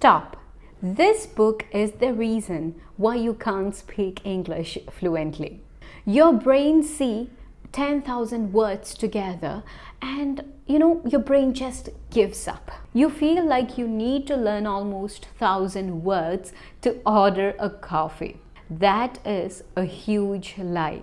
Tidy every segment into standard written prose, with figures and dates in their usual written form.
Stop. This book is the reason why you can't speak English fluently. Your brain sees 10,000 words together and your brain just gives up. You feel like you need to learn almost 1,000 words to order a coffee. That is a huge lie.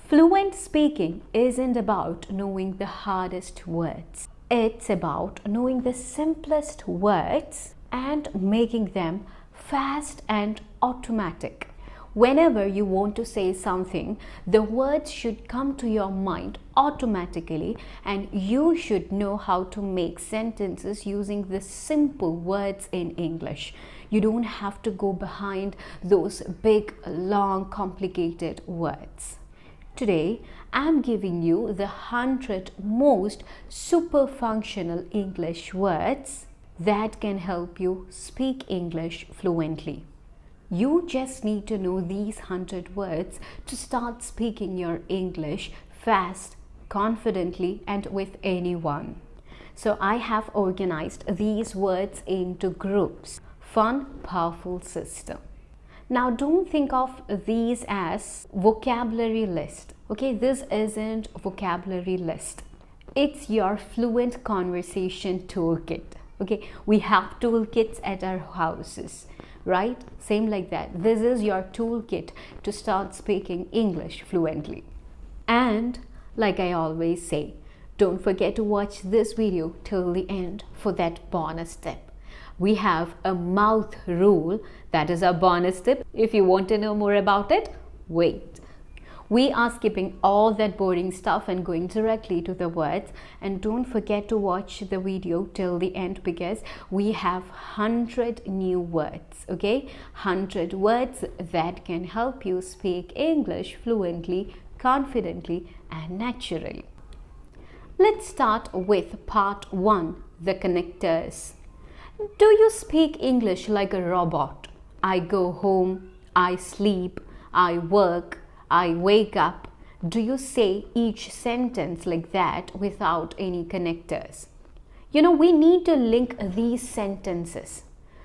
Fluent speaking isn't about knowing the hardest words. It's about knowing the simplest words and making them fast and automatic. Whenever you want to say something, the words should come to your mind automatically, and you should know how to make sentences using the simple words in English. You don't have to go behind those big, long, complicated words. Today, I'm giving you the 100 most super functional English words that can help you speak English fluently. You just need to know these 100 words to start speaking your English fast, confidently, and with anyone. So I have organized these words into groups. Fun, powerful system. Now don't think of these as vocabulary list. Okay, this isn't vocabulary list. It's your Fluent Conversation Toolkit. Okay, we have toolkits at our houses, right? Same like that. This is your toolkit to start speaking English fluently. And like I always say, don't forget to watch this video till the end for that bonus tip. We have a mouth rule, that is a bonus tip. If you want to know more about it, wait. We are skipping all that boring stuff and going directly to the words. And don't forget to watch the video till the end because we have 100 new words, okay? 100 words that can help you speak English fluently, confidently, and naturally. Let's start with part 1, the connectors. Do you speak English like a robot? I go home, I sleep, I work, I wake up. Do you say each sentence like that without any connectors? We need to link these sentences.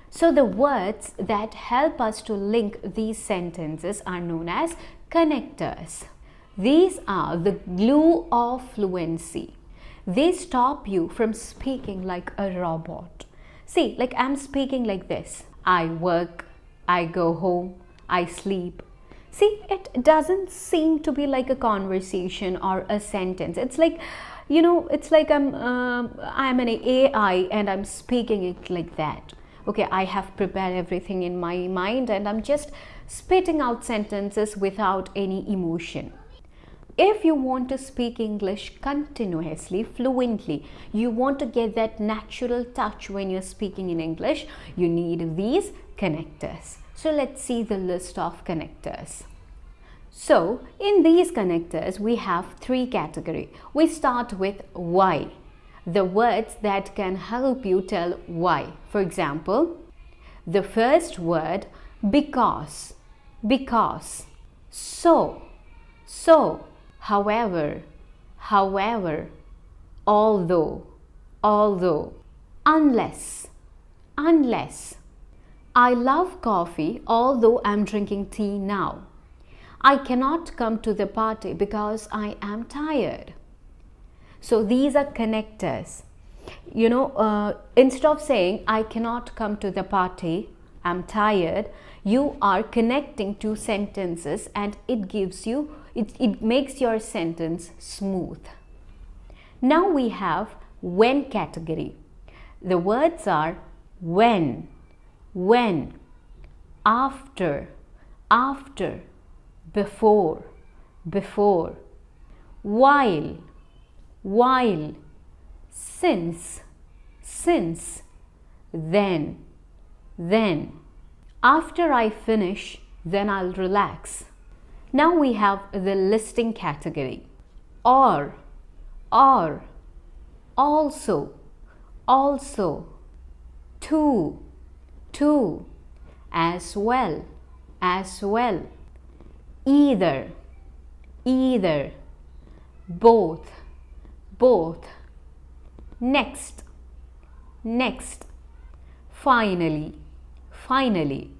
So the words that help us to link these sentences are known as connectors. These are the glue of fluency. They stop you from speaking like a robot. See, like I'm speaking like this. I work, I go home, I sleep. See, it doesn't seem to be like a conversation or a sentence. It's like, it's like I'm an AI and I'm speaking it like that. Okay, I have prepared everything in my mind and I'm just spitting out sentences without any emotion. If you want to speak English continuously, fluently, you want to get that natural touch when you're speaking in English, you need these connectors. So let's see the list of connectors. So in these connectors, we have 3 categories. We start with why, the words that can help you tell why. For example, the first word, because, so, however, although, unless. I love coffee although I'm drinking tea now. I cannot come to the party because I am tired. So these are connectors. Instead of saying I cannot come to the party, I'm tired, you are connecting 2 sentences and it makes your sentence smooth. Now we have when category. The words are when, after, before, while, since, then. After I finish, then I'll relax. Now we have the listing category. Or, also, to, as well, either, both, finally, finally.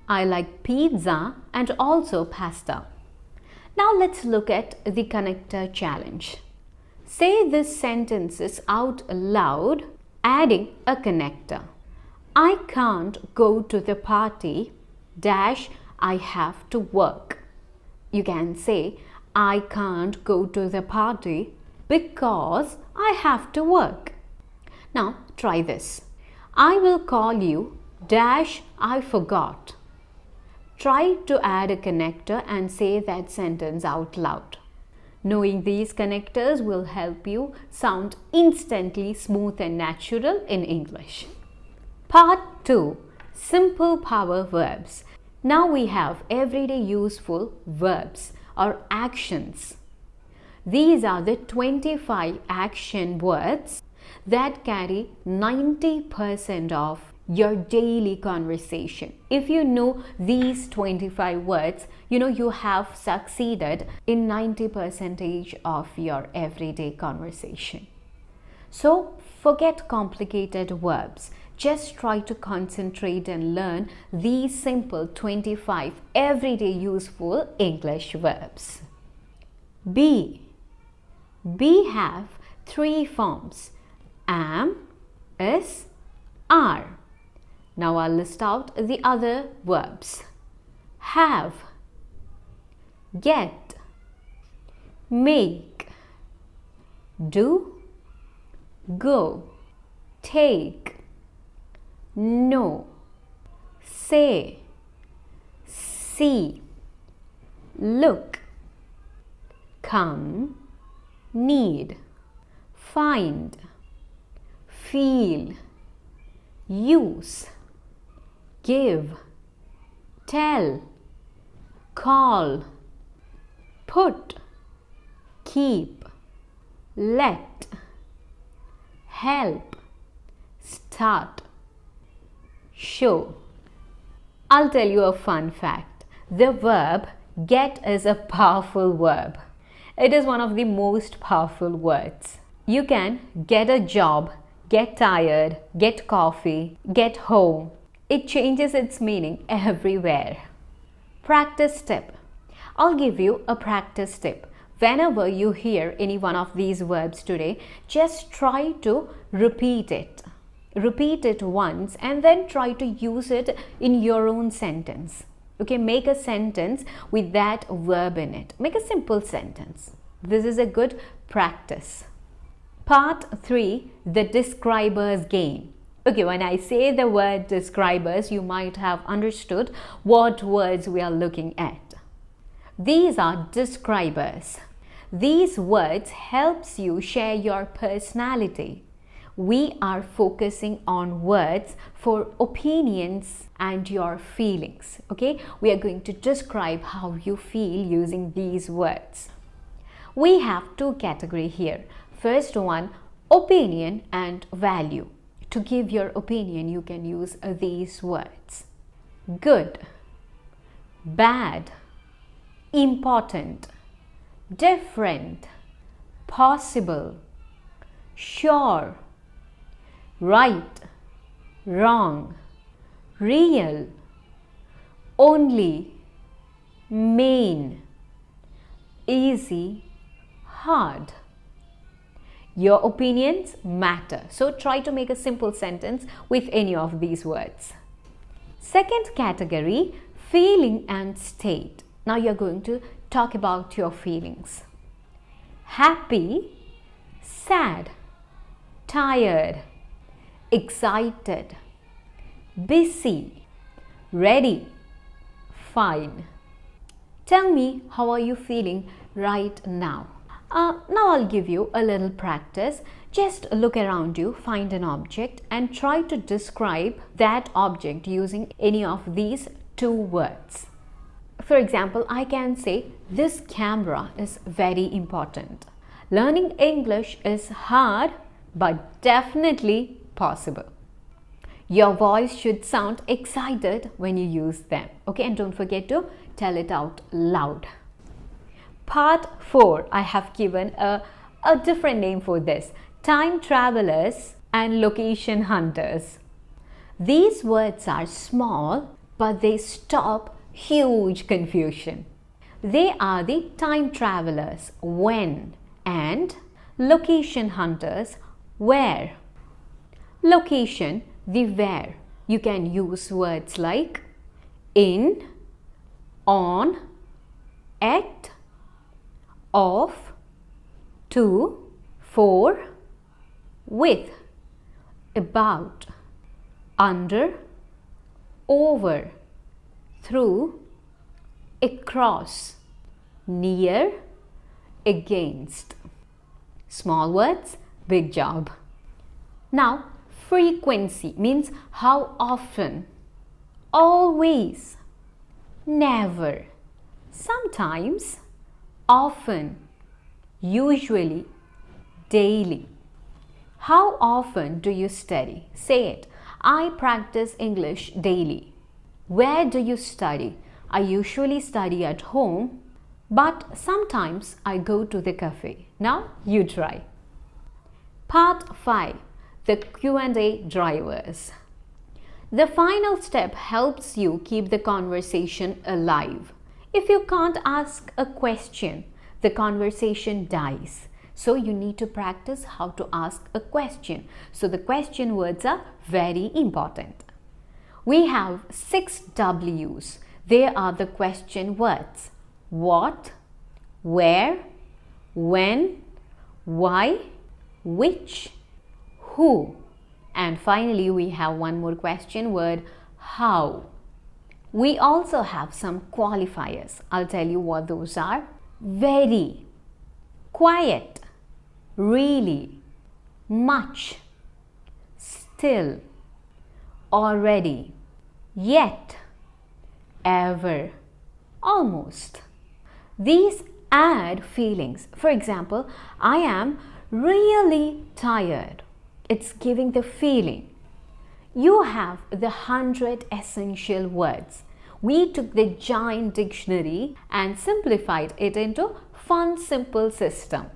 I like pizza and also pasta. Now let's look at the connector challenge. Say these sentences out loud, adding a connector. I can't go to the party, dash, I have to work. You can say, I can't go to the party because I have to work. Now try this. I will call you, dash, I forgot. Try to add a connector and say that sentence out loud. Knowing these connectors will help you sound instantly smooth and natural in English. Part 2. Simple power verbs. Now we have everyday useful verbs or actions. These are the 25 action words that carry 90% of your daily conversation. If you know these 25 words, you have succeeded in 90% of your everyday conversation. So forget complicated verbs. Just try to concentrate and learn these simple 25 everyday useful English verbs. Be. Be have 3 forms: am, is, are. Now I'll list out the other verbs. Have, get, make, do, go, take, know, say, see, look, come, need, find, feel, use, give, tell, call, put, keep, let, help, start, show. I'll tell you a fun fact. The verb get is a powerful verb. It is one of the most powerful words. You can get a job, get tired, get coffee, get home. It changes its meaning everywhere. Practice tip. I'll give you a practice tip. Whenever you hear any one of these verbs today, just try to repeat it. Repeat it once and then try to use it in your own sentence. Okay, make a sentence with that verb in it. Make a simple sentence. This is a good practice. Part 3, the describers game. Okay, when I say the word describers, you might have understood what words we are looking at. These are describers. These words helps you share your personality. We are focusing on words for opinions and your feelings. Okay, we are going to describe how you feel using these words. We have 2 categories here. First one, opinion and value. To give your opinion, you can use these words. Good, bad, important, different, possible, sure, right, wrong, real, only, main, easy, hard. Your opinions matter. So try to make a simple sentence with any of these words. Second category, feeling and state. Now you're going to talk about your feelings. Happy, sad, tired, excited, busy, ready, fine. Tell me, how are you feeling right now? Now I'll give you a little practice. Just look around you, find an object and try to describe that object using any of these 2 words. For example, I can say, this camera is very important. Learning English is hard but definitely possible. Your voice should sound excited when you use them. Okay, and don't forget to tell it out loud. Part 4, I have given a different name for this. Time travelers and location hunters. These words are small, but they stop huge confusion. They are the time travelers, when, and location hunters, where. Location, the where. You can use words like in, on, at, of, to, for, with, about, under, over, through, across, near, against. Small words, big job. Now, frequency means how often, always, never, sometimes, often, usually, daily. How often do you study? Say it. I practice English daily. Where do you study? I usually study at home, but sometimes I go to the cafe. Now you try. Part 5. The Q&A drivers. The final step helps you keep the conversation alive. If you can't ask a question, the conversation dies. So you need to practice how to ask a question. So the question words are very important. We have 6 W's. They are the question words. What, where, when, why, which, who. And finally we have one more question word, how. We also have some qualifiers. I'll tell you what those are. Very, quiet, really, much, still, already, yet, ever, almost. These add feelings. For example, I am really tired. It's giving the feeling. You have the 100 essential words. We took the giant dictionary and simplified it into fun, simple system.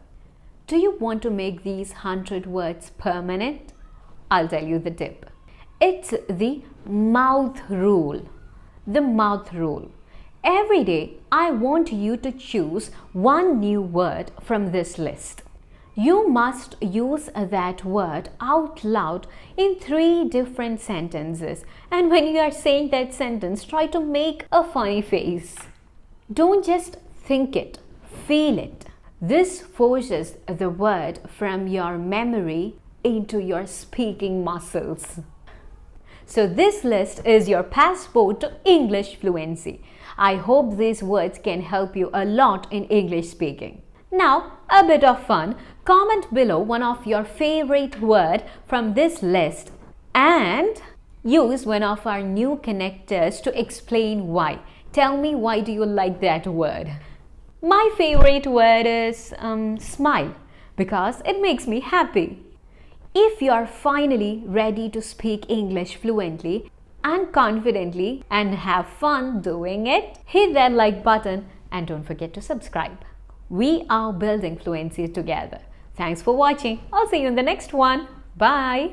Do you want to make these 100 words permanent? I'll tell you the tip. It's the mouth rule. The mouth rule. Every day, I want you to choose one new word from this list. You must use that word out loud in 3 different sentences. And when you are saying that sentence, try to make a funny face. Don't just think it, feel it. This forces the word from your memory into your speaking muscles. So this list is your passport to English fluency. I hope these words can help you a lot in English speaking. Now, a bit of fun. Comment below one of your favorite word from this list and use one of our new connectors to explain why. Tell me, why do you like that word? My favorite word is smile, because it makes me happy. If you are finally ready to speak English fluently and confidently and have fun doing it, hit that like button and don't forget to subscribe. We are building fluency together. Thanks for watching. I'll see you in the next one. Bye.